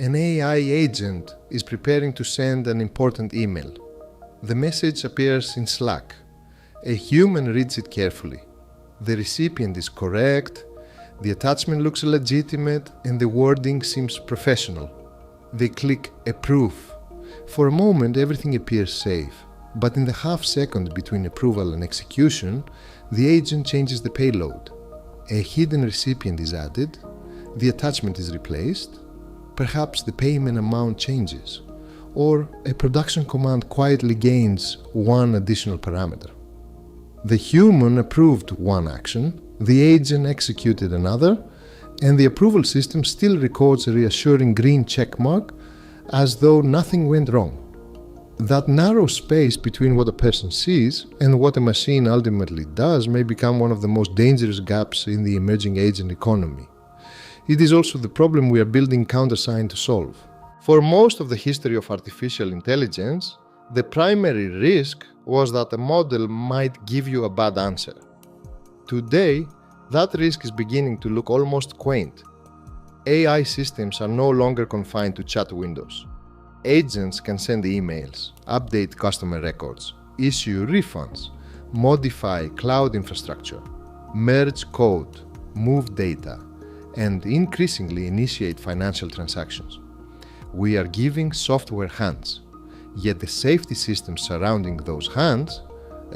An AI agent is preparing to send an important email. The message appears in Slack. A human reads it carefully. The recipient is correct, the attachment looks legitimate, and the wording seems professional. They click Approve. For a moment, everything appears safe, but in the half second between approval and execution, the agent changes the payload. A hidden recipient is added, the attachment is replaced, perhaps the payment amount changes, or a production command quietly gains one additional parameter. The human approved one action, the agent executed another, and the approval system still records a reassuring green check mark as though nothing went wrong. That narrow space between what a person sees and what a machine ultimately does may become one of the most dangerous gaps in the emerging agent economy. It is also the problem we are building Countersign to solve. For most of the history of artificial intelligence, the primary risk was that a model might give you a bad answer. Today, that risk is beginning to look almost quaint. AI systems are no longer confined to chat windows. Agents can send emails, update customer records, issue refunds, modify cloud infrastructure, merge code, move data, and increasingly initiate financial transactions. We are giving software hands, yet the safety systems surrounding those hands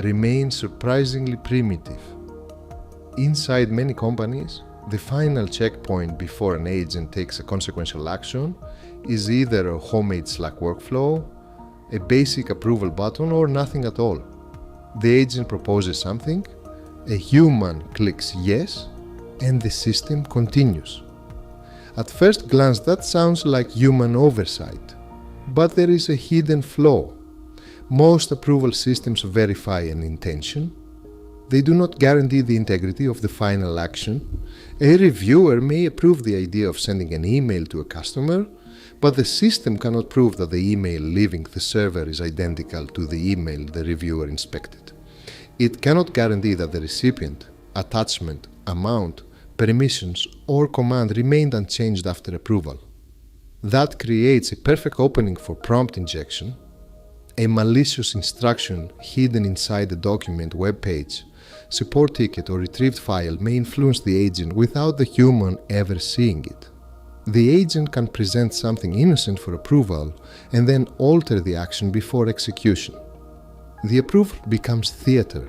remain surprisingly primitive. Inside many companies, the final checkpoint before an agent takes a consequential action is either a homemade Slack workflow, a basic approval button, or nothing at all. The agent proposes something, a human clicks yes, and the system continues. At first glance, that sounds like human oversight, but there is a hidden flaw. Most approval systems verify an intention. They do not guarantee the integrity of the final action. A reviewer may approve the idea of sending an email to a customer, but the system cannot prove that the email leaving the server is identical to the email the reviewer inspected. It cannot guarantee that the recipient, attachment, amount, permissions, or command remained unchanged after approval. That creates a perfect opening for prompt injection. A malicious instruction hidden inside a document, web page, support ticket, or retrieved file may influence the agent without the human ever seeing it. The agent can present something innocent for approval and then alter the action before execution. The approval becomes theater,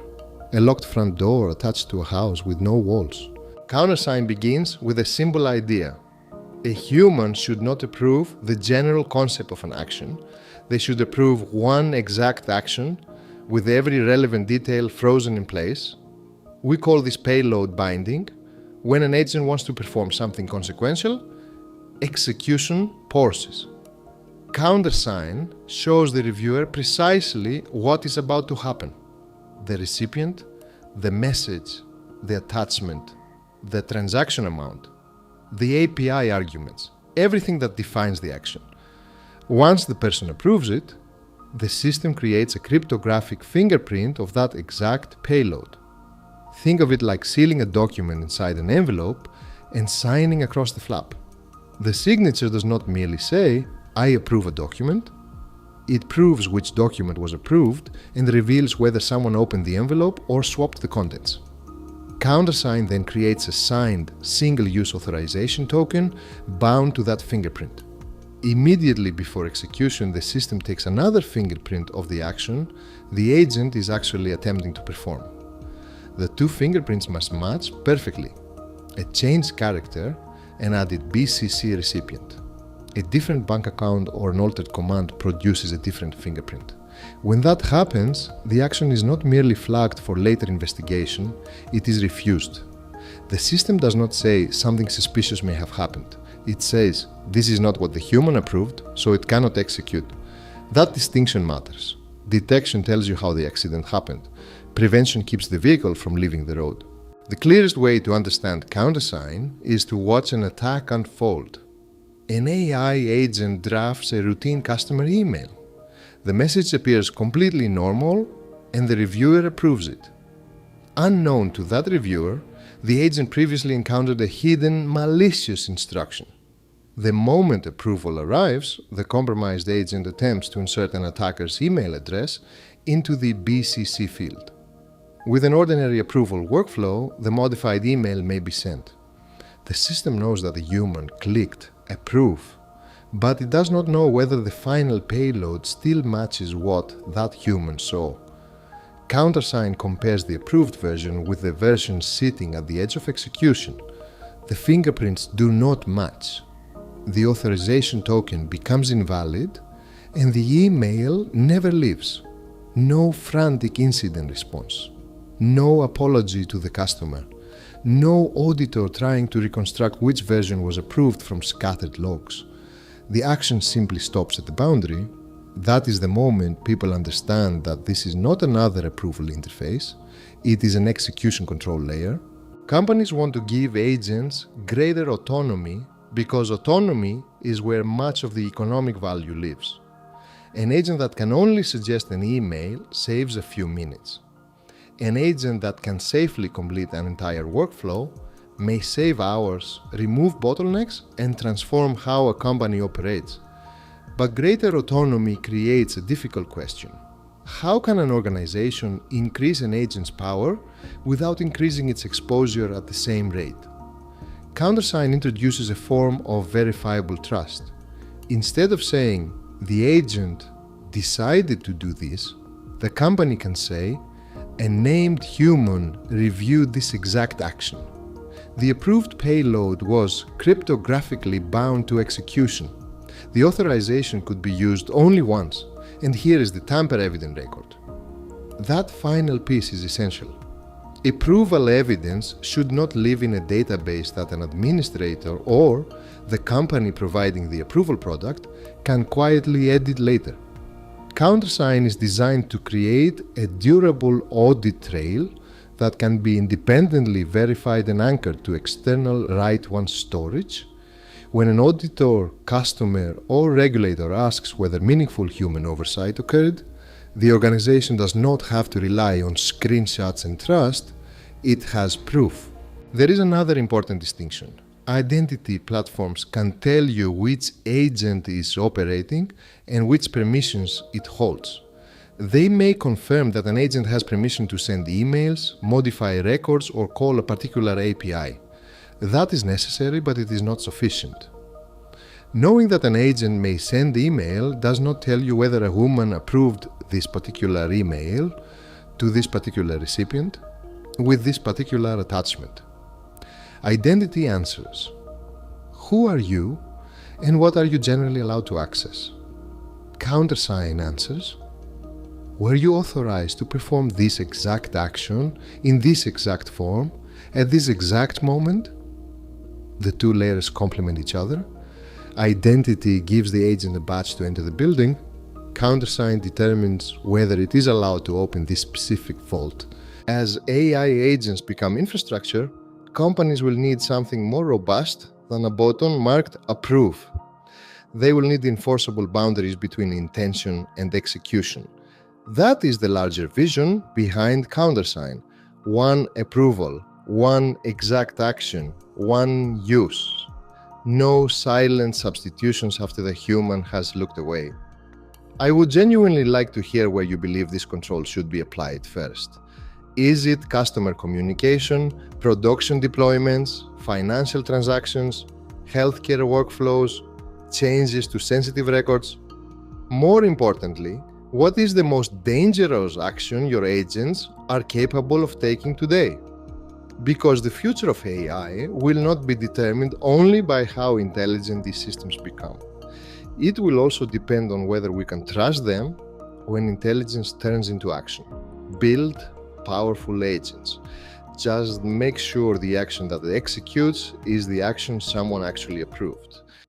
a locked front door attached to a house with no walls. Countersign begins with a simple idea. A human should not approve the general concept of an action. They should approve one exact action with every relevant detail frozen in place. We call this payload binding. When an agent wants to perform something consequential, execution pauses. Countersign shows the reviewer precisely what is about to happen. The recipient, the message, the attachment, the transaction amount, the API arguments, everything that defines the action. Once the person approves it, the system creates a cryptographic fingerprint of that exact payload. Think of it like sealing a document inside an envelope and signing across the flap. The signature does not merely say, "I approve a document." It proves which document was approved and reveals whether someone opened the envelope or swapped the contents. Countersign then creates a signed single-use authorization token bound to that fingerprint. Immediately before execution, the system takes another fingerprint of the action the agent is actually attempting to perform. The two fingerprints must match perfectly. A changed character, an added BCC recipient. A different bank account or an altered command produces a different fingerprint. When that happens, the action is not merely flagged for later investigation, it is refused. The system does not say something suspicious may have happened. It says this is not what the human approved, so it cannot execute. That distinction matters. Detection tells you how the accident happened. Prevention keeps the vehicle from leaving the road. The clearest way to understand Countersign is to watch an attack unfold. An AI agent drafts a routine customer email. The message appears completely normal and the reviewer approves it. Unknown to that reviewer, the agent previously encountered a hidden malicious instruction. The moment approval arrives, the compromised agent attempts to insert an attacker's email address into the BCC field. With an ordinary approval workflow, the modified email may be sent. The system knows that the human clicked approve, but it does not know whether the final payload still matches what that human saw. Countersign compares the approved version with the version sitting at the edge of execution. The fingerprints do not match. The authorization token becomes invalid, and the email never leaves. No frantic incident response. No apology to the customer. No auditor trying to reconstruct which version was approved from scattered logs. The action simply stops at the boundary. That is the moment people understand that this is not another approval interface, it is an execution control layer. Companies want to give agents greater autonomy because autonomy is where much of the economic value lives. An agent that can only suggest an email saves a few minutes. An agent that can safely complete an entire workflow may save hours, remove bottlenecks, and transform how a company operates. But greater autonomy creates a difficult question. How can an organization increase an agent's power without increasing its exposure at the same rate? Countersign introduces a form of verifiable trust. Instead of saying, the agent decided to do this, the company can say, a named human reviewed this exact action. The approved payload was cryptographically bound to execution. The authorization could be used only once, and here is the tamper-evident record. That final piece is essential. Approval evidence should not live in a database that an administrator or the company providing the approval product can quietly edit later. Countersign is designed to create a durable audit trail that can be independently verified and anchored to external write-once storage. When an auditor, customer, or regulator asks whether meaningful human oversight occurred, the organization does not have to rely on screenshots and trust, it has proof. There is another important distinction. Identity platforms can tell you which agent is operating and which permissions it holds. They may confirm that an agent has permission to send emails, modify records, or call a particular API. That is necessary, but it is not sufficient. Knowing that an agent may send email does not tell you whether a woman approved this particular email to this particular recipient with this particular attachment. Identity answers, who are you and what are you generally allowed to access? Countersign answers, were you authorized to perform this exact action in this exact form at this exact moment? The two layers complement each other. Identity gives the agent a badge to enter the building. Countersign determines whether it is allowed to open this specific vault. As AI agents become infrastructure, companies will need something more robust than a button marked approve. They will need enforceable boundaries between intention and execution. That is the larger vision behind Countersign. One approval, one exact action, one use. No silent substitutions after the human has looked away. I would genuinely like to hear where you believe this control should be applied first. Is it customer communication, production deployments, financial transactions, healthcare workflows, changes to sensitive records? More importantly, what is the most dangerous action your agents are capable of taking today? Because the future of AI will not be determined only by how intelligent these systems become. It will also depend on whether we can trust them when intelligence turns into action. Build powerful agents. Just make sure the action that it executes is the action someone actually approved.